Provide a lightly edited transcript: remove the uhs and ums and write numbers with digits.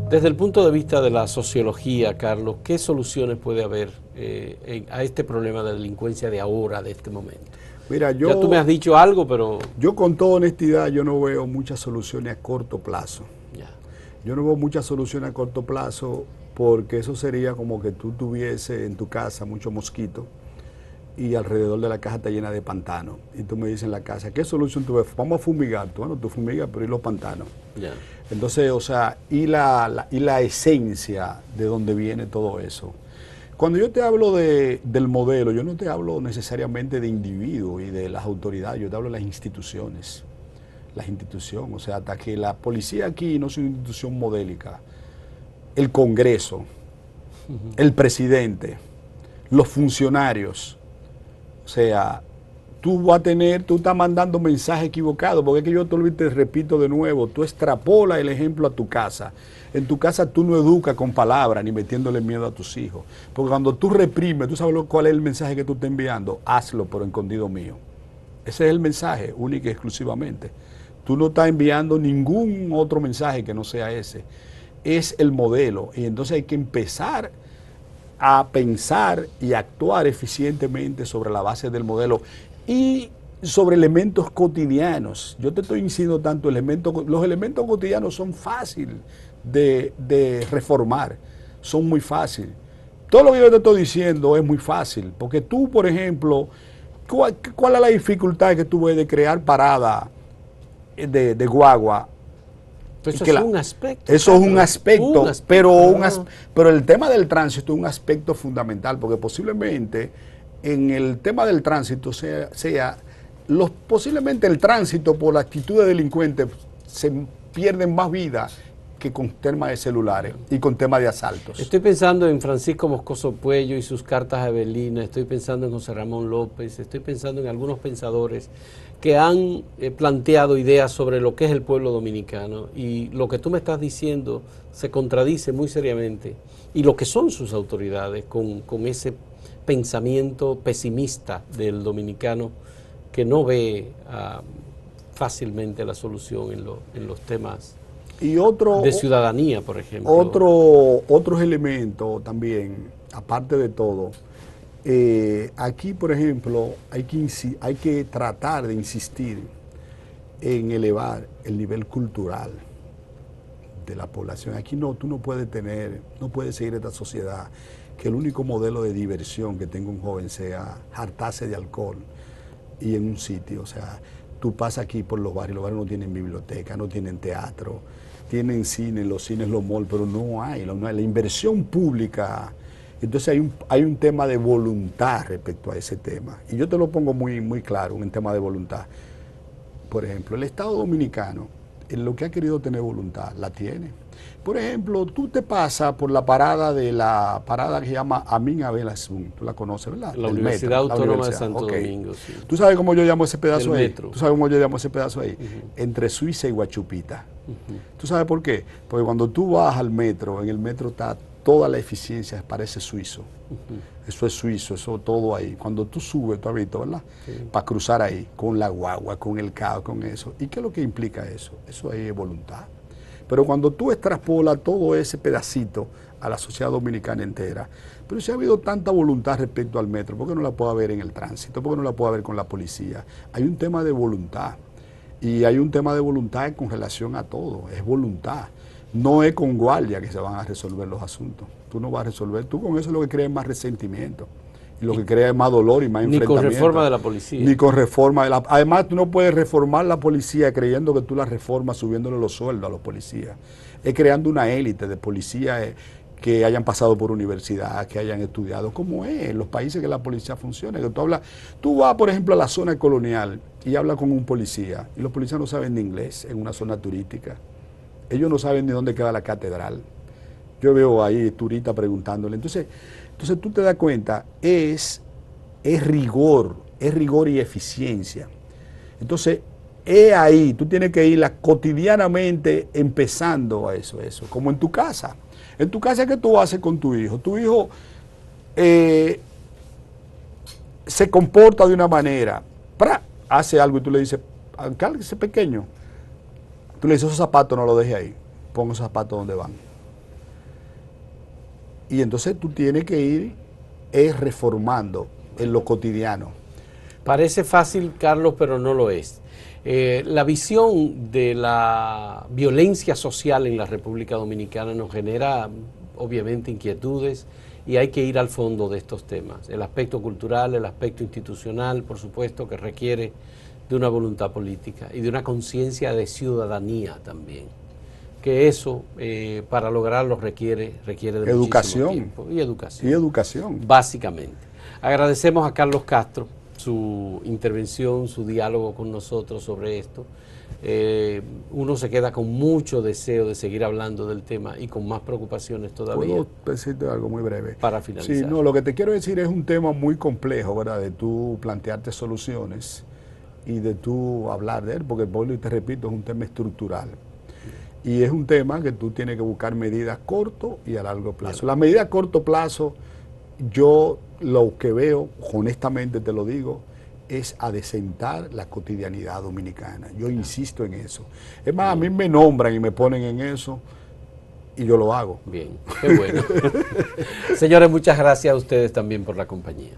Desde el punto de vista de la sociología, Carlos, ¿qué soluciones puede haber a este problema de delincuencia de ahora, de este momento? Mira, Ya tú me has dicho algo, pero... yo con toda honestidad, yo no veo muchas soluciones a corto plazo. Ya. Yo no veo muchas soluciones a corto plazo porque eso sería como que tú tuviese en tu casa muchos mosquitos y alrededor de la casa está llena de pantanos. Y tú me dices en la casa, ¿qué solución tú ves? Vamos a fumigar. Bueno, tú fumigas, pero ¿y los pantanos? Ya. Entonces, o sea, y la esencia de donde viene todo eso. Cuando yo te hablo del modelo, yo no te hablo necesariamente de individuos y de las autoridades, yo te hablo de las instituciones. Las instituciones, o sea, hasta que la policía aquí no es una institución modélica, el Congreso, el presidente, los funcionarios, o sea, tú estás mandando mensajes equivocados, porque es que yo te repito de nuevo, tú extrapolas el ejemplo a tu casa. En tu casa tú no educas con palabras ni metiéndole miedo a tus hijos. Porque cuando tú reprimes, tú sabes cuál es el mensaje que tú estás enviando, hazlo por escondido mío. Ese es el mensaje, único y exclusivamente. Tú no estás enviando ningún otro mensaje que no sea ese. Es el modelo. Y entonces hay que empezar a pensar y actuar eficientemente sobre la base del modelo y sobre elementos cotidianos. Yo te estoy diciendo tanto los elementos cotidianos son fáciles de reformar, son muy fáciles. Todo lo que yo te estoy diciendo es muy fácil, porque tú, por ejemplo, ¿cuál es la dificultad que tú ves de crear parada de guagua? Eso es un aspecto. Eso es un aspecto, pero el tema del tránsito es un aspecto fundamental, porque posiblemente en el tema del tránsito posiblemente el tránsito por la actitud de delincuentes se pierden más vidas que con temas de celulares y con temas de asaltos. Estoy pensando en Francisco Moscoso Puello y sus cartas a Evelina, estoy pensando en José Ramón López, estoy pensando en algunos pensadores que han planteado ideas sobre lo que es el pueblo dominicano, y lo que tú me estás diciendo se contradice muy seriamente, y lo que son sus autoridades con ese pensamiento pesimista del dominicano que no ve fácilmente la solución en los temas y de ciudadanía, por ejemplo. Otros elementos también, aparte de todo, aquí, por ejemplo, hay que tratar de insistir en elevar el nivel cultural de la población. Aquí tú no puedes seguir esta sociedad que el único modelo de diversión que tenga un joven sea hartarse de alcohol y en un sitio. O sea, tú pasas aquí por los barrios no tienen biblioteca, no tienen teatro, tienen cine, los cines, los malls, pero no hay la inversión pública. Entonces hay un tema de voluntad respecto a ese tema. Y yo te lo pongo muy, muy claro, un tema de voluntad. Por ejemplo, el Estado Dominicano, en lo que ha querido tener voluntad, la tiene. Por ejemplo, tú te pasas por la parada que se llama Amin Abel Azún, tú la conoces, ¿verdad? La Universidad Autónoma de Santo Domingo, sí. ¿Tú sabes cómo yo llamo ese pedazo ahí? Metro. ¿Tú sabes cómo yo llamo ese pedazo ahí? Entre Suiza y Guachupita. ¿Tú sabes por qué? Porque cuando tú vas al metro, en el metro está toda la eficiencia, parece suizo. Eso es suizo, eso todo ahí. Cuando tú subes, tú has visto, ¿verdad? Sí. Para cruzar ahí, con la guagua, con el caos, con eso. ¿Y qué es lo que implica eso? Eso ahí es voluntad. Pero cuando tú extrapolas todo ese pedacito a la sociedad dominicana entera, pero si ha habido tanta voluntad respecto al metro, ¿por qué no la puede haber en el tránsito? ¿Por qué no la puede haber con la policía? Hay un tema de voluntad. Y hay un tema de voluntad con relación a todo. Es voluntad. No es con guardia que se van a resolver los asuntos. Tú no vas a resolver. Tú con eso lo que creas es más resentimiento. Y lo que crea es más dolor y más enfrentamiento. Ni con reforma de la policía. Ni con reforma de la... Además, tú no puedes reformar la policía creyendo que tú la reformas subiéndole los sueldos a los policías. Es creando una élite de policías que hayan pasado por universidad, que hayan estudiado, como es en los países que la policía funciona. Que tú vas, por ejemplo, a la zona colonial y hablas con un policía, y los policías no saben ni inglés en una zona turística. Ellos no saben ni dónde queda la catedral. Yo veo ahí turistas preguntándole. Entonces tú te das cuenta, es rigor y eficiencia. Entonces, es ahí, tú tienes que ir cotidianamente empezando a eso, como en tu casa. En tu casa, ¿qué tú haces con tu hijo? Tu hijo se comporta de una manera, hace algo y tú le dices, cálguese pequeño. Tú le dices, esos zapatos no los dejes ahí, pon esos zapatos donde van. Y entonces tú tienes que ir reformando en lo cotidiano. Parece fácil, Carlos, pero no lo es. La visión de la violencia social en la República Dominicana nos genera, obviamente, inquietudes y hay que ir al fondo de estos temas. El aspecto cultural, el aspecto institucional, por supuesto, que requiere de una voluntad política y de una conciencia de ciudadanía también. Que eso, para lograrlo, requiere de Educación. muchísimo tiempo. Y educación. Y educación. Básicamente. Agradecemos a Carlos Castro su intervención, su diálogo con nosotros sobre esto. Uno se queda con mucho deseo de seguir hablando del tema y con más preocupaciones todavía. ¿Puedo decirte algo muy breve? Para finalizar. Sí, no, lo que te quiero decir es un tema muy complejo, ¿verdad? De tú plantearte soluciones y de tú hablar de él, porque vuelvo y te repito, es un tema estructural. Y es un tema que tú tienes que buscar medidas a corto y a largo plazo. Las medidas a corto plazo, yo lo que veo, honestamente te lo digo, es adecentar la cotidianidad dominicana. Yo insisto en eso. Es más, a mí me nombran y me ponen en eso y yo lo hago. Bien, qué bueno. Señores, muchas gracias a ustedes también por la compañía.